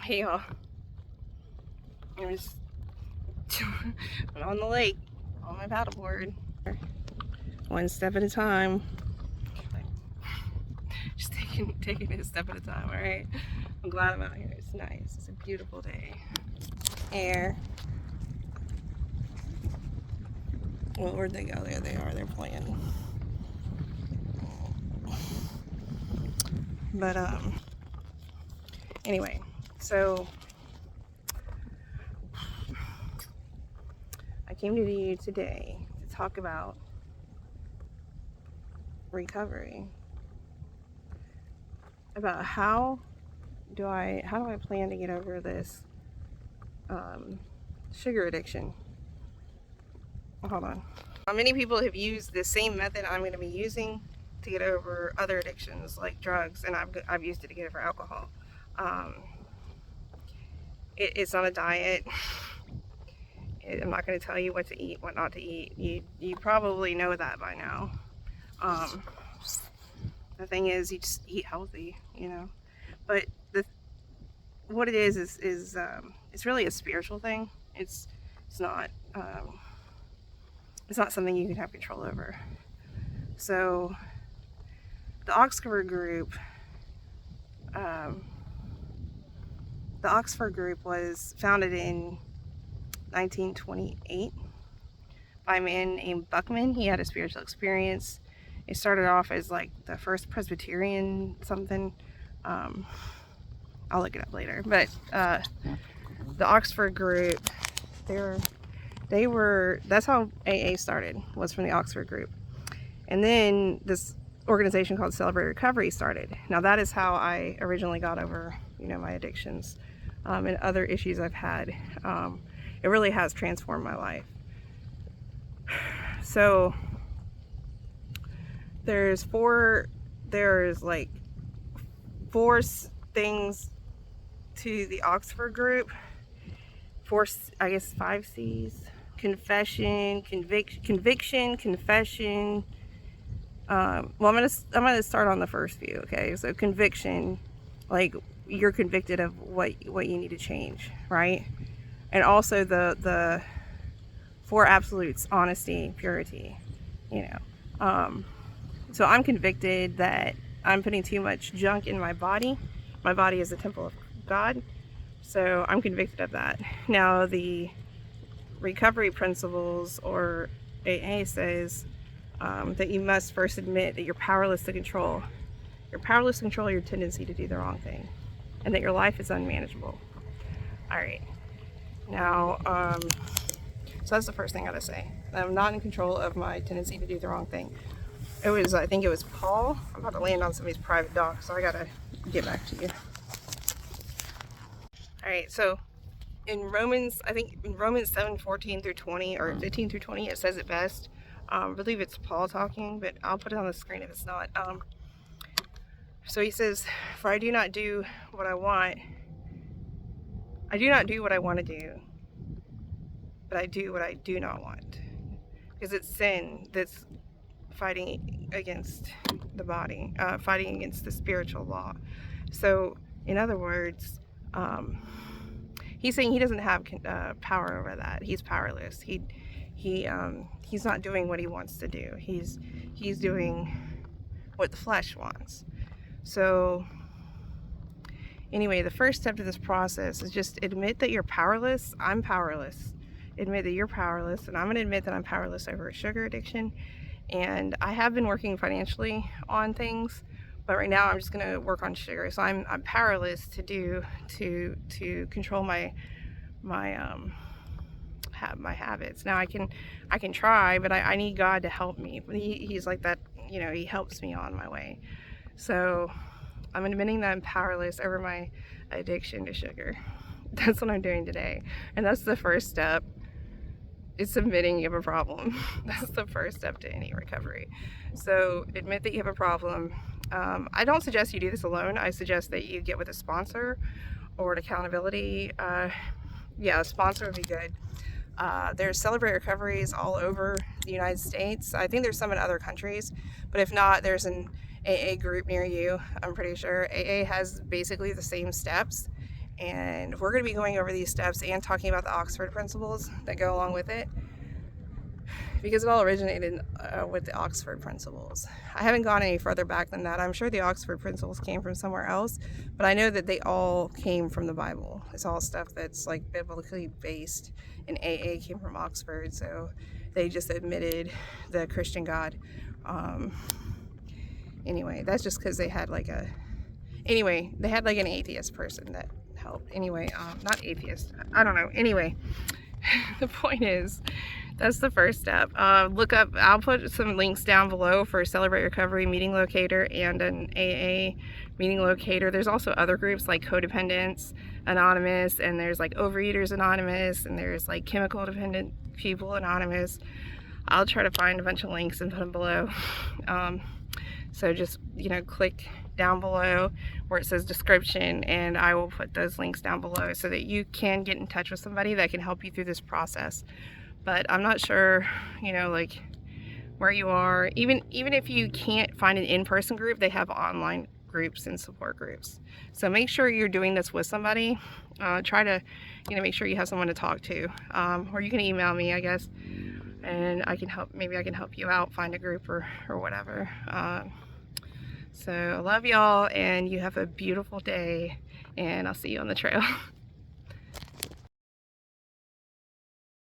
Hey y'all, I'm just on the lake on my paddleboard, one step at a time. Just taking it a step at a time. All right, I'm glad I'm out here. It's nice. It's a beautiful day. Air. Well, where'd they go? There they are. They're playing. But anyway, so I came to you today to talk about recovery. About how do I plan to get over this sugar addiction. Hold on. Many people have used the same method I'm going to be using to get over other addictions like drugs, and I've used it to get over alcohol. It's not a diet. I'm not going to tell you what to eat, what not to eat. You probably know that by now. The thing is, you just eat healthy, you know. But what it is it's really a spiritual thing. It's not something you can have control over. So the Oxford Group was founded in 1928 by a man named Buckman. He had a spiritual experience. It started off as like the first Presbyterian something. I'll look it up later. But the Oxford Group, that's how AA started, was from the Oxford Group. And then this organization called Celebrate Recovery started. Now that is how I originally got over, my addictions and other issues I've had. It really has transformed my life. So there's like four things to the Oxford Group. I guess 5 C's: confession, conviction, confession. Well, I'm gonna start on the first few. Okay, so conviction, like you're convicted of what you need to change, right? And also the 4 absolutes: honesty, purity. So I'm convicted that I'm putting too much junk in my body. My body is the temple of God. So I'm convicted of that. Now the recovery principles, or AA, says that you must first admit that you're powerless to control. You're powerless to control your tendency to do the wrong thing, and that your life is unmanageable. All right. Now, so that's the first thing I gotta say. I'm not in control of my tendency to do the wrong thing. I think it was Paul. I'm about to land on somebody's private dock, so I gotta get back to you. All right, so in Romans 7:14 through 20, or 15 through 20, it says it best. I believe it's Paul talking, but I'll put it on the screen if it's not. So he says, "For I do not do what I want. I do not do what I want to do, but I do what I do not want." Because it's sin that's fighting against the body, fighting against the spiritual law. So, in other words, he's saying he doesn't have power over that. He's powerless. He's not doing what he wants to do. He's doing what the flesh wants. So anyway, the first step to this process is just admit that you're powerless. I'm powerless. Admit that you're powerless, and I'm going to admit that I'm powerless over a sugar addiction. And I have been working financially on things, but right now I'm just going to work on sugar. So I'm powerless to control my habits. Now I can try, but I need God to help me. He's like that, he helps me on my way. So I'm admitting that I'm powerless over my addiction to sugar. That's what I'm doing today. And that's the first step. It's admitting you have a problem. That's the first step to any recovery. So admit that you have a problem. I don't suggest you do this alone. I suggest that you get with a sponsor or an accountability. A sponsor would be good. There's Celebrate Recoveries all over the United States. I think there's some in other countries, but if not, there's an AA group near you. I'm pretty sure AA has basically the same steps. And we're going to be going over these steps and talking about the Oxford principles that go along with it, because it all originated with the Oxford principles. I haven't gone any further back than that. I'm sure the Oxford principles came from somewhere else, but I know that they all came from the Bible. It's all stuff that's like biblically based, and AA came from Oxford, so they just admitted the Christian God. Anyway, that's just because they had like an atheist person that helped. Anyway, not atheist, I don't know. Anyway, the point is, that's the first step. Look up, I'll put some links down below for Celebrate Recovery Meeting Locator and an AA meeting locator. There's also other groups like Codependents Anonymous, and there's like Overeaters Anonymous, and there's like Chemical Dependent People Anonymous. I'll try to find a bunch of links and put them below. So just, click down below where it says description, and I will put those links down below so that you can get in touch with somebody that can help you through this process. But I'm not sure, like where you are. Even if you can't find an in-person group, they have online groups and support groups. So make sure you're doing this with somebody. Try to, make sure you have someone to talk to. Or you can email me, I guess, and I can help. Maybe I can help you out, find a group or whatever. So I love y'all, and you have a beautiful day, and I'll see you on the trail.